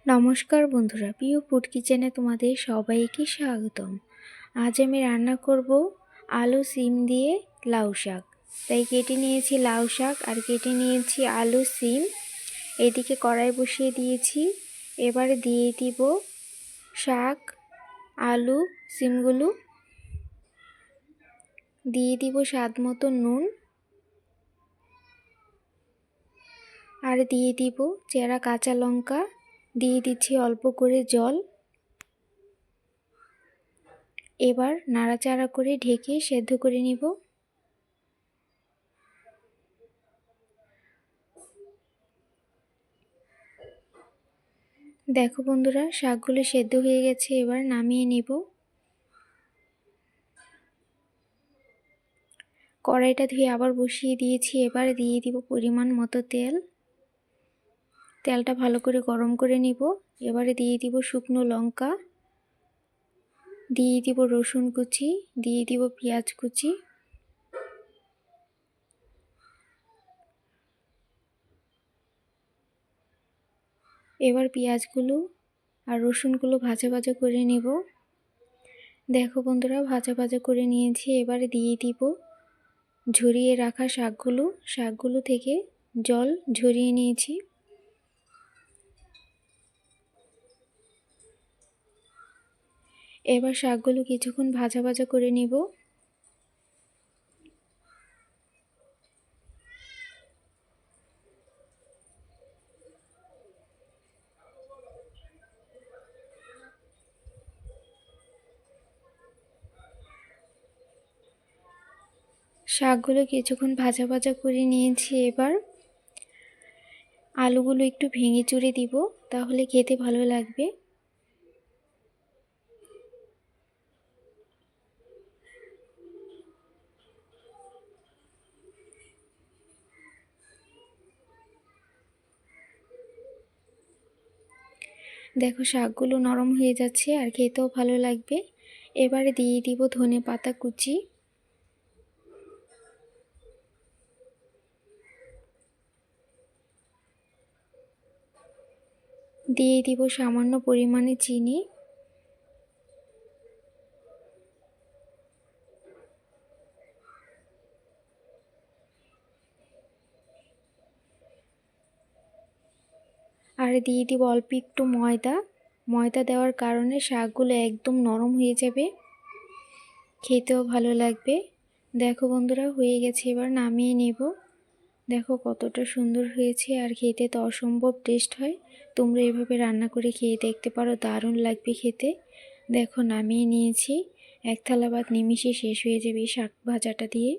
নমস্কার বন্ধুরা, প্রিয় ফুড কিচেনে তোমাদের সবাইকে স্বাগতম। আজ আমি রান্না করব আলু সিম দিয়ে লাউ শাক। তাই কেটে নিয়েছি লাউ শাক আর কেটে নিয়েছি আলু সিম। এদিকে কড়াই বসিয়ে দিয়েছি। এবারে দিয়ে দিব শাক, আলু, সিমগুলো, দিয়ে দিব স্বাদ মতো নুন, আর দিয়ে দিব চেরা কাঁচা লঙ্কা, দিয়ে দিচ্ছি অল্প করে জল। এবার নাড়াচাড়া করে ঢেকে সেদ্ধ করে নিব। দেখো বন্ধুরা, শাকগুলো সেদ্ধ হয়ে গেছে, এবার নামিয়ে নিব। কড়াইটা ধুয়ে আবার বসিয়ে দিয়েছি। এবার দিয়ে দিব পরিমাণ মতো তেল। তেলটা ভালো করে গরম করে নিব। এবারে দিয়ে দিব শুকনো লঙ্কা, দিয়ে দিব রসুন কুচি, দিয়ে দিব পেঁয়াজ কুচি। এবার পেঁয়াজগুলো আর রসুনগুলো ভাজা ভাজা করে নিব। দেখো বন্ধুরা, ভাজা ভাজা করে নিয়েছি। এবারে দিয়ে দিব ঝরিয়ে রাখা শাকগুলো থেকে জল ঝরিয়ে নিয়েছি। এবার শাকগুলো কিছুক্ষণ ভাজা ভাজা করে নিব। শাকগুলো কিছুক্ষণ ভাজা ভাজা করে নিয়েছি। এবার আলুগুলো একটু ভেঙে চুরে দিব, তাহলে খেতে ভালো লাগবে। দেখো শাকগুলো নরম হয়ে যাচ্ছে আর খেতেও ভালো লাগবে। এবারে দিয়ে দিব ধনে পাতা কুচি, দিয়ে দিব সামান্য পরিমাণে চিনি, আর দিয়ে দিব অল্প একটু ময়দা দেওয়ার কারণে শাকগুলো একদম নরম হয়ে যাবে, খেতেও ভালো লাগবে। দেখো বন্ধুরা, হয়ে গেছে, এবার নামিয়ে নেব। দেখো কতটা সুন্দর হয়েছে আর খেতে তো অসম্ভব টেস্ট হয়। তোমরা এভাবে রান্না করে খেয়ে দেখতে পারো, দারুণ লাগবে খেতে। দেখো নামিয়ে নিয়েছি। এক থালা ভাত নিমিষে শেষ হয়ে যাবে এই শাক ভাজাটা দিয়ে।